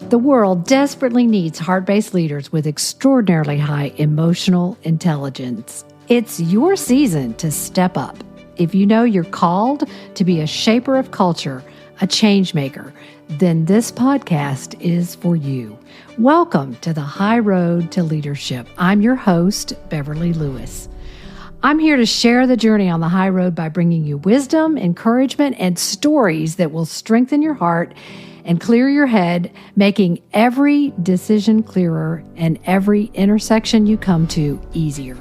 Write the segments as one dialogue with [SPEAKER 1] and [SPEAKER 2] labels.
[SPEAKER 1] The world desperately needs heart-based leaders with extraordinarily high emotional intelligence. It's your season to step up. If you know you're called to be a shaper of culture, a change maker, then this podcast is for you. Welcome to the High Road to Leadership. I'm your host, Beverly Lewis. I'm here to share the journey on the high road by bringing you wisdom, encouragement, and stories that will strengthen your heart and clear your head, making every decision clearer and every intersection you come to easier.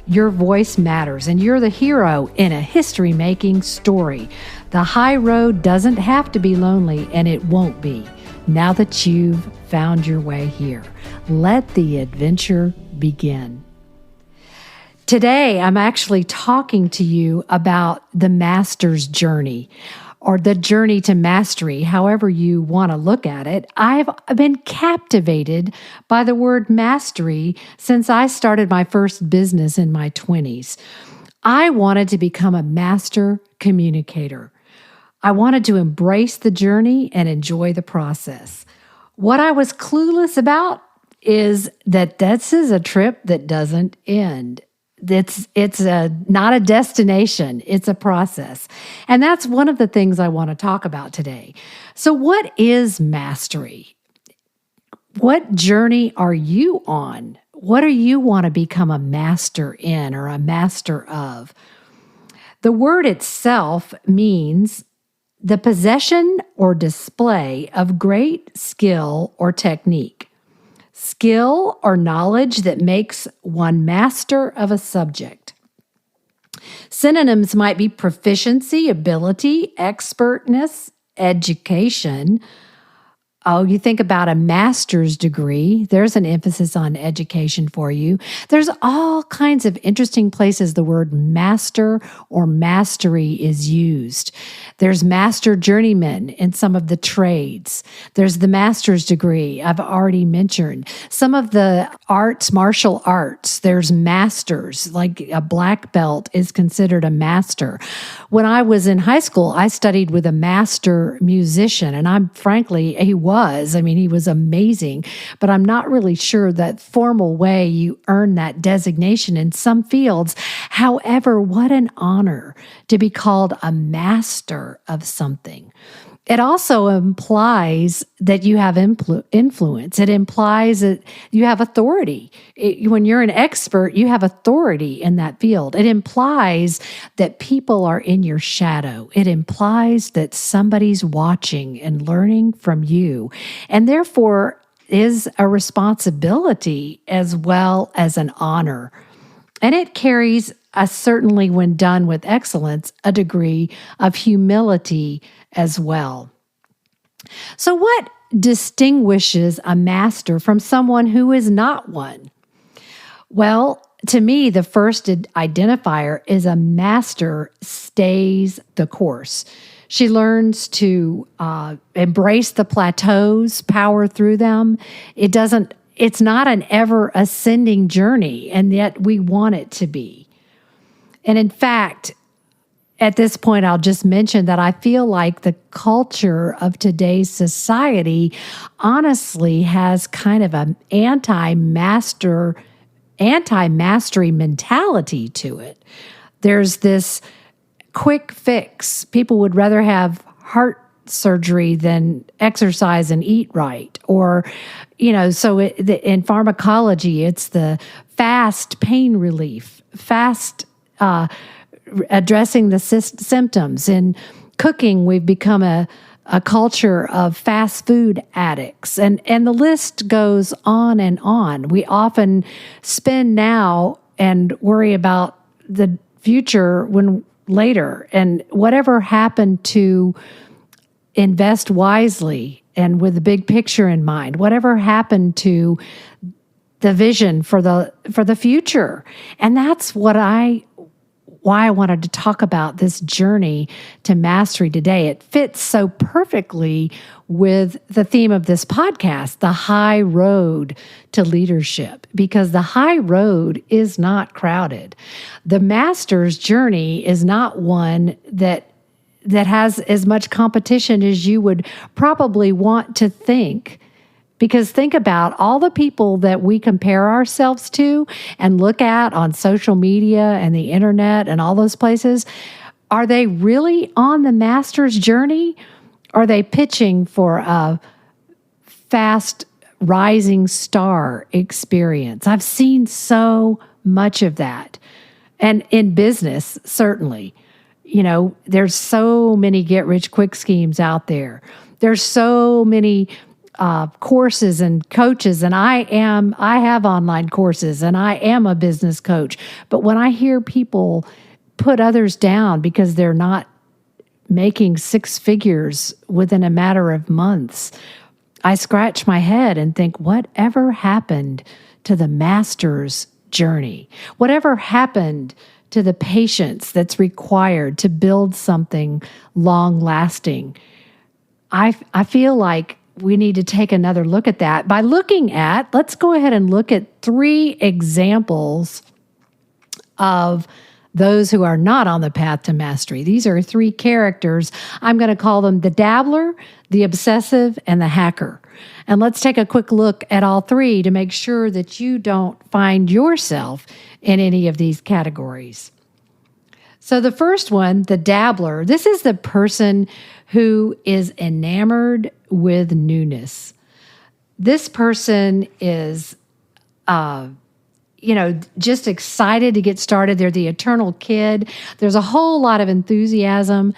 [SPEAKER 1] Your voice matters, and you're the hero in a history-making story. The high road doesn't have to be lonely, and it won't be, now that you've found your way here. Let the adventure begin. Today, I'm actually talking to you about the master's journey, or the journey to mastery, however you want to look at it. I've been captivated by the word mastery since I started my first business in my 20s. I wanted to become a master communicator. I wanted to embrace the journey and enjoy the process. What I was clueless about is that this is a trip that doesn't end. It's not a destination, it's a process. And that's one of the things I want to talk about today. So what is mastery? What journey are you on? What do you want to become a master in or a master of? The word itself means the possession or display of great skill or technique. Skill or knowledge that makes one master of a subject. Synonyms might be proficiency, ability, expertness, education. Oh, you think about a master's degree, there's an emphasis on education for you. There's all kinds of interesting places the word master or mastery is used. There's master journeyman in some of the trades. There's the master's degree I've already mentioned. Some of the arts, martial arts, there's masters, like a black belt is considered a master. When I was in high school, I studied with a master musician, and he was amazing, but I'm not really sure that formal way you earn that designation in some fields. However, what an honor to be called a master of something. It also implies that you have influence. It implies that you have authority. When you're an expert, you have authority in that field. It implies that people are in your shadow. It implies that somebody's watching and learning from you, and therefore is a responsibility as well as an honor. And it carries, certainly when done with excellence, a degree of humility as well. So what distinguishes a master from someone who is not one? Well, to me, the first identifier is a master stays the course. She learns to embrace the plateaus, power through them. It's not an ever ascending journey, and yet we want it to be. And in fact, at this point, I'll just mention that I feel like the culture of today's society honestly has kind of an anti-mastery mentality to it. There's this quick fix. People would rather have heart surgery than exercise and eat right. Or, in pharmacology, it's the fast pain relief, fast addressing the symptoms. In cooking, we've become a culture of fast food addicts, and the list goes on and on. We often spend now and worry about the future later, and whatever happened to invest wisely and with the big picture in mind, whatever happened to the vision for the future. And that's why I wanted to talk about this journey to mastery today. It fits so perfectly with the theme of this podcast, the high road to leadership, because the high road is not crowded. The master's journey is not one that has as much competition as you would probably want to think. Because think about all the people that we compare ourselves to and look at on social media and the internet and all those places. Are they really on the master's journey? Are they pitching for a fast rising star experience? I've seen so much of that. And in business, certainly. There's so many get-rich-quick schemes out there. There's so many courses and coaches, and I have online courses, and I am a business coach. But when I hear people put others down because they're not making six figures within a matter of months, I scratch my head and think, whatever happened to the master's journey? Whatever happened to the patience that's required to build something long-lasting? I feel like we need to take another look at that by let's go ahead and look at 3 examples of those who are not on the path to mastery. These are 3 characters. I'm going to call them the dabbler, the obsessive, and the hacker. And let's take a quick look at all 3 to make sure that you don't find yourself in any of these categories. So the first one, the dabbler, this is the person who is enamored with newness. This person is, just excited to get started. They're the eternal kid. There's a whole lot of enthusiasm.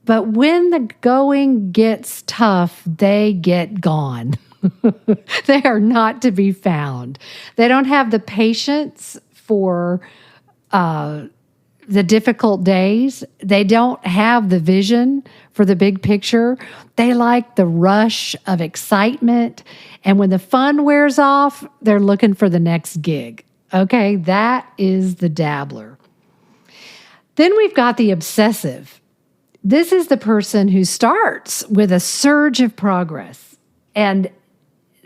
[SPEAKER 1] But when the going gets tough, they get gone. They are not to be found. They don't have the patience for the difficult days. They don't have the vision for the big picture. They like the rush of excitement. And when the fun wears off, they're looking for the next gig. Okay, that is the dabbler. Then we've got the obsessive. This is the person who starts with a surge of progress. And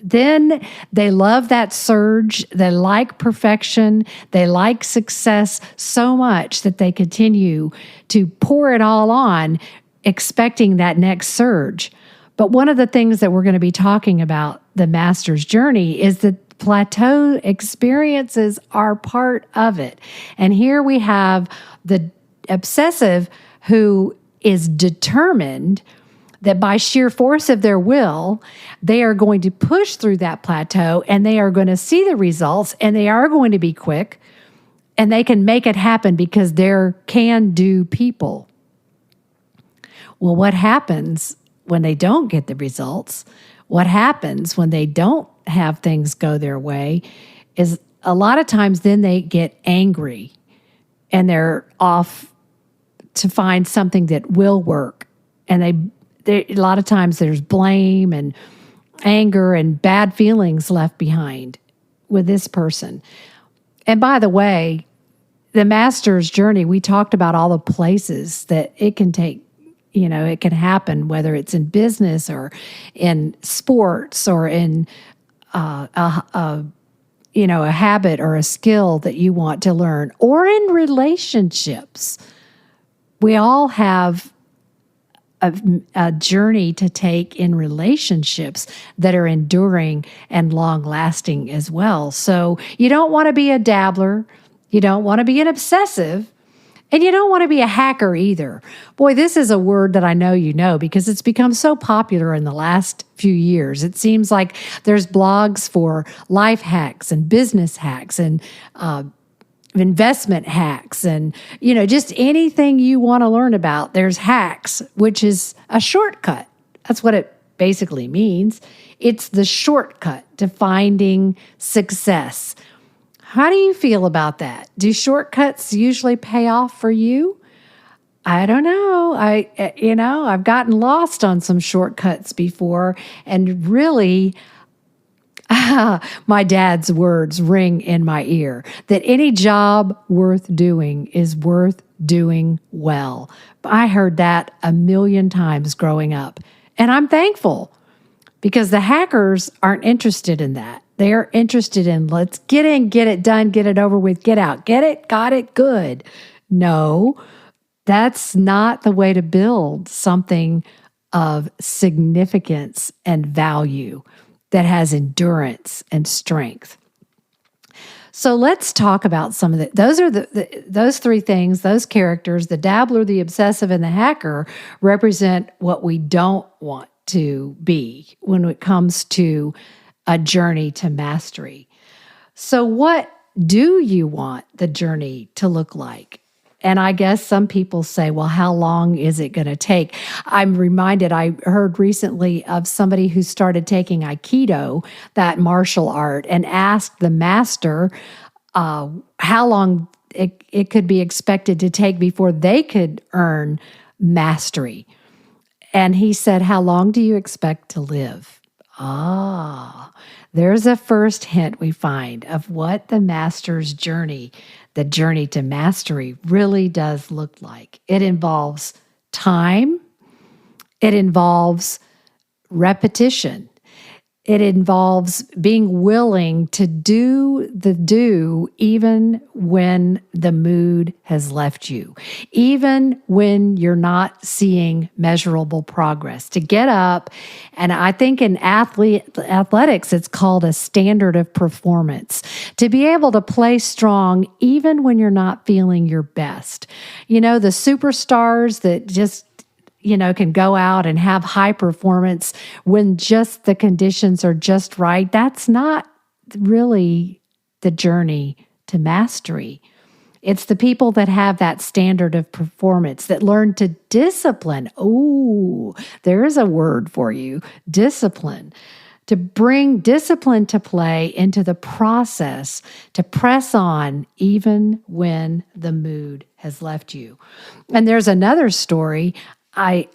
[SPEAKER 1] then they love that surge. They like perfection. They like success so much that they continue to pour it all on, expecting that next surge. But one of the things that we're going to be talking about the master's journey is that plateau experiences are part of it. And here we have the obsessive who is determined that by sheer force of their will, they are going to push through that plateau and they are going to see the results and they are going to be quick and they can make it happen because they're can-do people. Well, what happens when they don't get the results? What happens when they don't have things go their way is a lot of times then they get angry and they're off to find something that will work. And a lot of times there's blame and anger and bad feelings left behind with this person. And by the way, the master's journey, we talked about all the places that it can take, it can happen, whether it's in business or in sports or in a habit or a skill that you want to learn, or in relationships. We all have a journey to take in relationships that are enduring and long-lasting as well. So you don't want to be a dabbler. You don't want to be an obsessive. And you don't want to be a hacker either. Boy, this is a word that I know you know because it's become so popular in the last few years. It seems like there's blogs for life hacks and business hacks and investment hacks and, just anything you want to learn about. There's hacks, which is a shortcut. That's what it basically means. It's the shortcut to finding success. How do you feel about that? Do shortcuts usually pay off for you? I don't know. I've gotten lost on some shortcuts before, and really, my dad's words ring in my ear that any job worth doing is worth doing well. I heard that a million times growing up, and I'm thankful because the hackers aren't interested in that. They're interested in let's get in, get it done, get it over with, get out, get it, got it, good. No, that's not the way to build something of significance and value. that has endurance and strength. So let's talk about some of those are those three things, those characters, the dabbler, the obsessive, and the hacker represent what we don't want to be when it comes to a journey to mastery. So what do you want the journey to look like? And I guess some people say, well, how long is it going to take? I'm reminded, I heard recently of somebody who started taking Aikido, that martial art, and asked the master how long it could be expected to take before they could earn mastery. And he said, how long do you expect to live? There's a first hint we find of what the master's journey, the journey to mastery, really does look like. It involves time. It involves repetition. It involves being willing to do even when the mood has left you, even when you're not seeing measurable progress. To get up, and I think in athletics, it's called a standard of performance. To be able to play strong even when you're not feeling your best. You know, the superstars that just can go out and have high performance when just the conditions are just right. That's not really the journey to mastery. It's the people that have that standard of performance, that learn to discipline. Oh, there is a word for you, discipline. To bring discipline to play into the process, to press on even when the mood has left you. And there's another story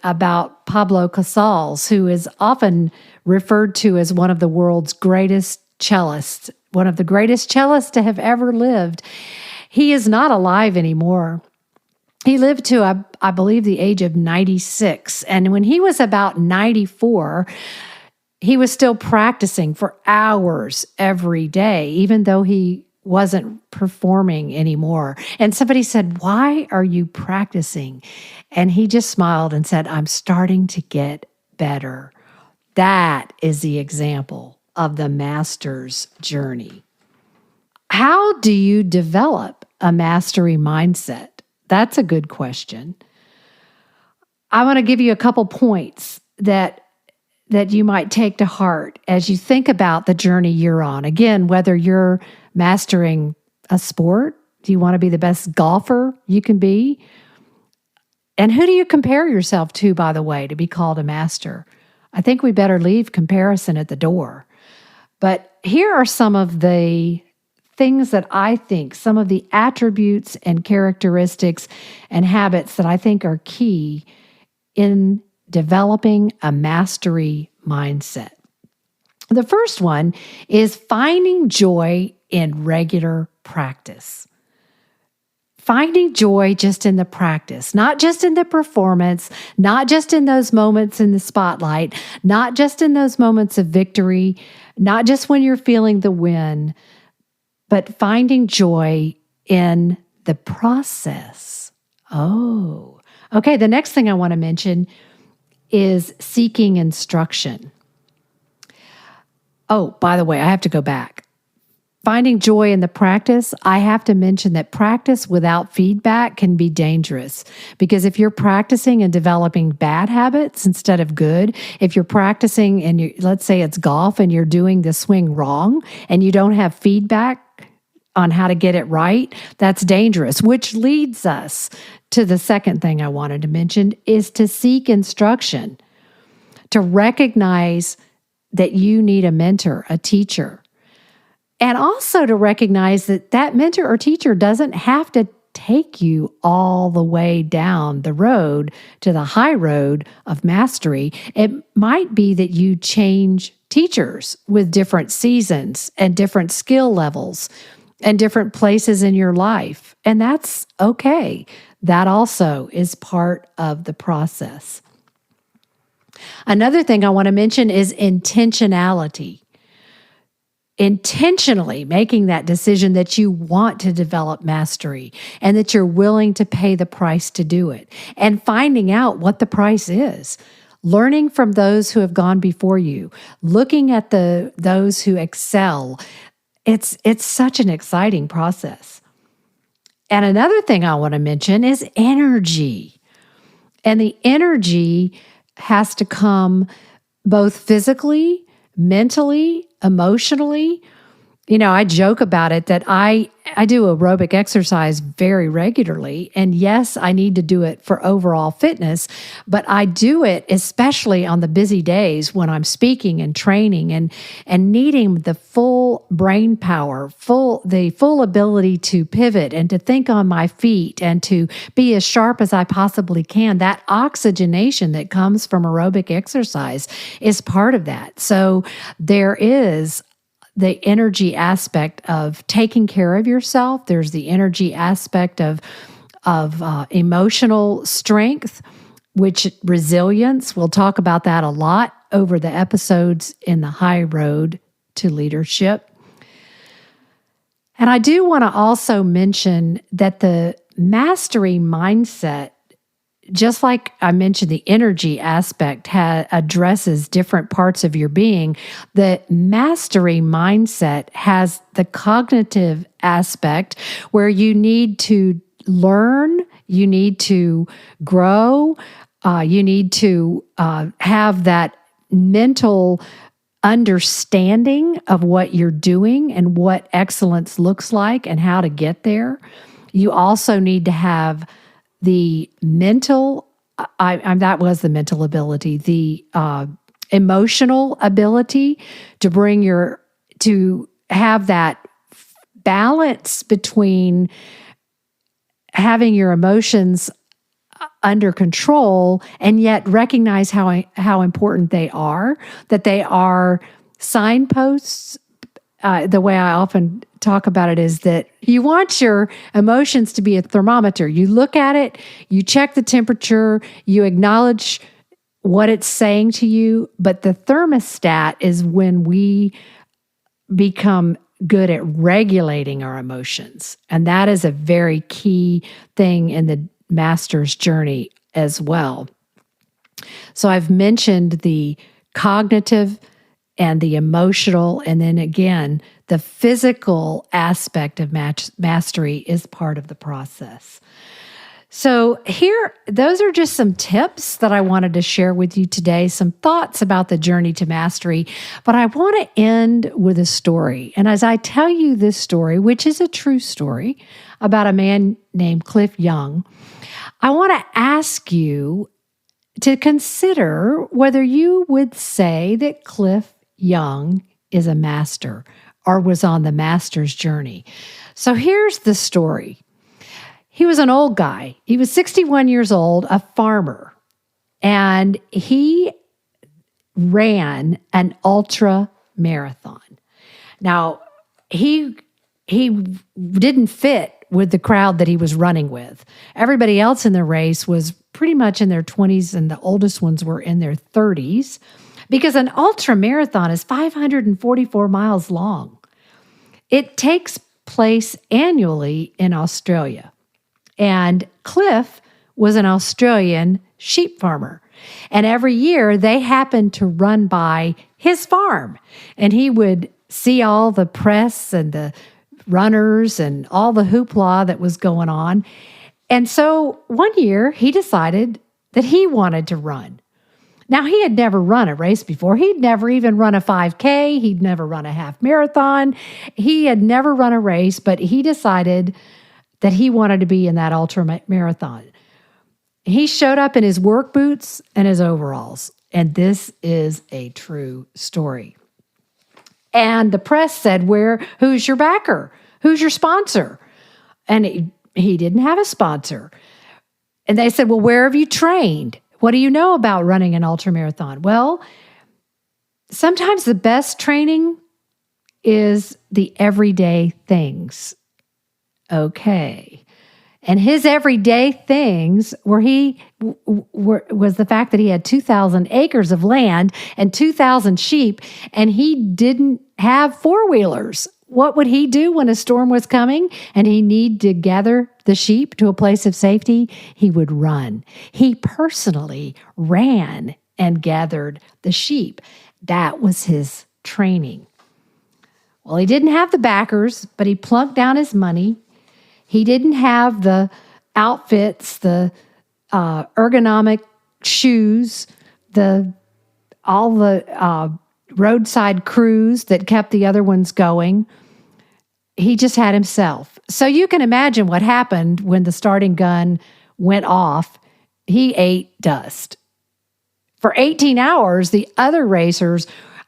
[SPEAKER 1] about Pablo Casals, who is often referred to as one of the world's greatest cellists, one of the greatest cellists to have ever lived. He is not alive anymore. He lived to, I believe, the age of 96. And when he was about 94, he was still practicing for hours every day, even though he wasn't performing anymore. And somebody said, "Why are you practicing?" And he just smiled and said, "I'm starting to get better." That is the example of the master's journey. How do you develop a mastery mindset? That's a good question. I want to give you a couple points that you might take to heart as you think about the journey you're on. Again, whether you're mastering a sport, do you want to be the best golfer you can be? And who do you compare yourself to, by the way, to be called a master? I think we better leave comparison at the door. But here are some of the things that I think, some of the attributes and characteristics and habits that I think are key in developing a mastery mindset. The first one is finding joy in regular practice. Finding joy just in the practice, not just in the performance, not just in those moments in the spotlight, not just in those moments of victory, not just when you're feeling the win, but finding joy in the process. Oh, okay. The next thing I want to mention is seeking instruction. Oh, by the way, I have to go back. Finding joy in the practice, I have to mention that practice without feedback can be dangerous, because if you're practicing and developing bad habits instead of good, if you're practicing and let's say it's golf and you're doing the swing wrong and you don't have feedback on how to get it right, that's dangerous, which leads us to the second thing I wanted to mention is to seek instruction, to recognize that you need a mentor, a teacher, and also to recognize that that mentor or teacher doesn't have to take you all the way down the road to the high road of mastery. It might be that you change teachers with different seasons and different skill levels and different places in your life, and that's okay. That also is part of the process. Another thing I want to mention is intentionality. Intentionally making that decision that you want to develop mastery and that you're willing to pay the price to do it, and finding out what the price is. learning from those who have gone before you, looking at those who excel. It's such an exciting process. And another thing I want to mention is energy. And the energy has to come both physically, mentally, emotionally. I joke about it that I do aerobic exercise very regularly. And yes, I need to do it for overall fitness, but I do it especially on the busy days when I'm speaking and training and needing the full brain power, the full ability to pivot and to think on my feet and to be as sharp as I possibly can. That oxygenation that comes from aerobic exercise is part of that. So there is the energy aspect of taking care of yourself. There's the energy aspect of emotional strength, which resilience. We'll talk about that a lot over the episodes in the High Road to Leadership. And I do want to also mention that the mastery mindset, just like I mentioned, the energy aspect addresses different parts of your being. The mastery mindset has the cognitive aspect where you need to learn, you need to grow, you need to have that mental understanding of what you're doing and what excellence looks like and how to get there. You also need to have the mental, that was the mental ability, the emotional ability to have that balance between having your emotions under control and yet recognize how important they are, that they are signposts. The way I often talk about it is that you want your emotions to be a thermometer. You look at it, you check the temperature, you acknowledge what it's saying to you, but the thermostat is when we become good at regulating our emotions. And that is a very key thing in the master's journey as well. So I've mentioned the cognitive and the emotional, and then again, the physical aspect of mastery is part of the process. So those are just some tips that I wanted to share with you today, some thoughts about the journey to mastery. But I want to end with a story. And as I tell you this story, which is a true story about a man named Cliff Young, I want to ask you to consider whether you would say that Cliff Young is a master or was on the master's journey. So here's the story. He was an old guy. He was 61 years old, a farmer, and he ran an ultra marathon. Now, he didn't fit with the crowd that he was running with. Everybody else in the race was pretty much in their 20s, and the oldest ones were in their 30s, because an ultra marathon is 544 miles long. It takes place annually in Australia. And Cliff was an Australian sheep farmer. And every year they happened to run by his farm. And he would see all the press and the runners and all the hoopla that was going on. And so one year he decided that he wanted to run. Now, he had never run a race before. He'd never even run a 5K. He'd never run a half marathon. He had never run a race, but he decided that he wanted to be in that ultra marathon. He showed up in his work boots and his overalls, and this is a true story. And the press said, who's your backer? Who's your sponsor? And he didn't have a sponsor. And they said, well, where have you trained? What do you know about running an ultramarathon? Well, sometimes the best training is the everyday things. Okay. And his everyday things was the fact that he had 2,000 acres of land and 2,000 sheep, and he didn't have four-wheelers. What would he do when a storm was coming and he needed to gather the sheep to a place of safety? He would run. He personally ran and gathered the sheep. That was his training. Well, he didn't have the backers, but he plunked down his money. He didn't have the outfits, the ergonomic shoes, all the roadside crews that kept the other ones going. He just had himself. So you can imagine what happened when the starting gun went off. He ate dust. For 18 hours, the other racers,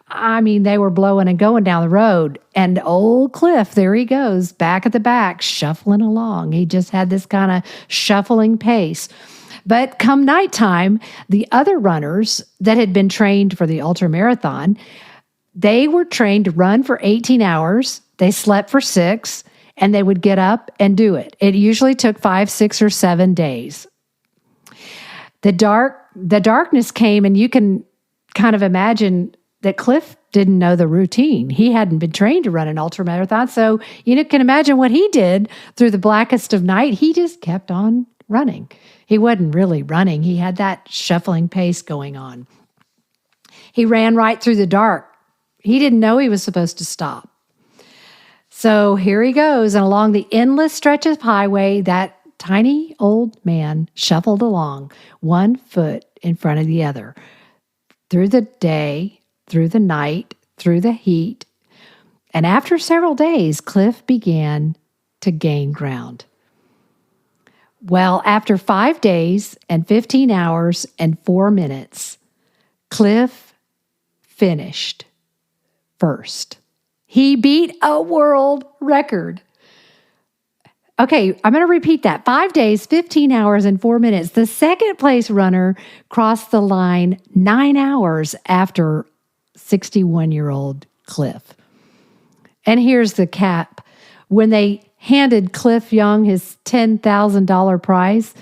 [SPEAKER 1] they were blowing and going down the road. And old Cliff, there he goes, back at the back, shuffling along. He just had this kind of shuffling pace. But come nighttime, the other runners that had been trained for the ultramarathon, they were trained to run for 18 hours. They slept for 6, and they would get up and do it. It usually took 5, 6, or 7 days. The darkness came, and you can kind of imagine that Cliff didn't know the routine. He hadn't been trained to run an ultramarathon, so you can imagine what he did through the blackest of night. He just kept on running. He wasn't really running. He had that shuffling pace going on. He ran right through the dark. He didn't know he was supposed to stop. So here he goes, and along the endless stretch of highway, that tiny old man shuffled along, one foot in front of the other, through the day, through the night, through the heat. And after several days, Cliff began to gain ground. Well, after 5 days and 15 hours and 4 minutes, Cliff finished first. He beat a world record. Okay, I'm going to repeat that. 5 days, 15 hours, and 4 minutes. The second place runner crossed the line 9 hours after 61-year-old Cliff. And here's the cap. When they handed Cliff Young his $10,000 prize,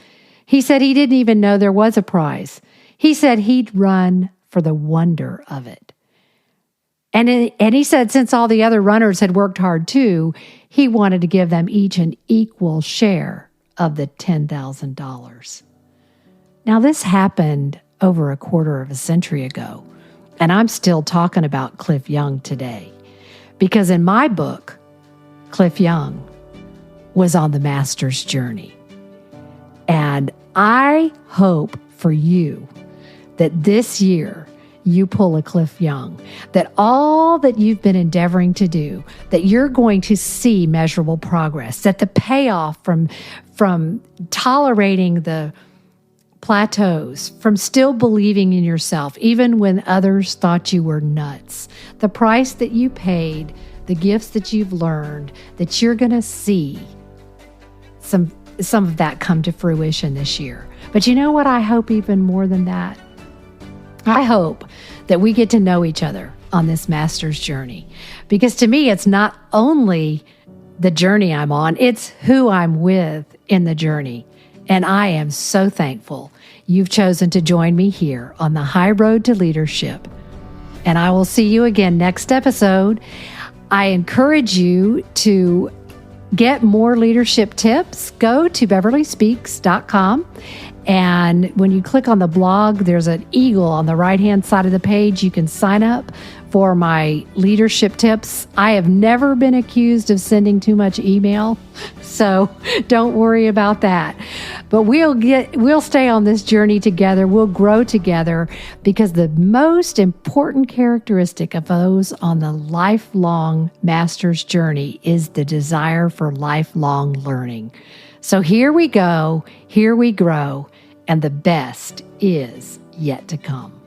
[SPEAKER 1] he said he didn't even know there was a prize. He said he'd run for the wonder of it. And he said since all the other runners had worked hard too, he wanted to give them each an equal share of the $10,000. Now, this happened over a quarter of a century ago, and I'm still talking about Cliff Young today, because in my book, Cliff Young was on the master's journey. And I hope for you that this year you pull a Cliff Young, that all that you've been endeavoring to do, that you're going to see measurable progress, that the payoff from tolerating the plateaus, from still believing in yourself, even when others thought you were nuts, the price that you paid, the gifts that you've learned, that you're going to see some of that come to fruition this year. But you know what I hope even more than that? I hope that we get to know each other on this master's journey. Because to me, it's not only the journey I'm on, it's who I'm with in the journey. And I am so thankful you've chosen to join me here on the high road to leadership. And I will see you again next episode. I encourage you to get more leadership tips. Go to beverlyspeaks.com. And when you click on the blog, there's an eagle on the right-hand side of the page. You can sign up for my leadership tips. I have never been accused of sending too much email, so don't worry about that. But we'll stay on this journey together. We'll grow together, because the most important characteristic of those on the lifelong master's journey is the desire for lifelong learning. So here we go, here we grow, and the best is yet to come.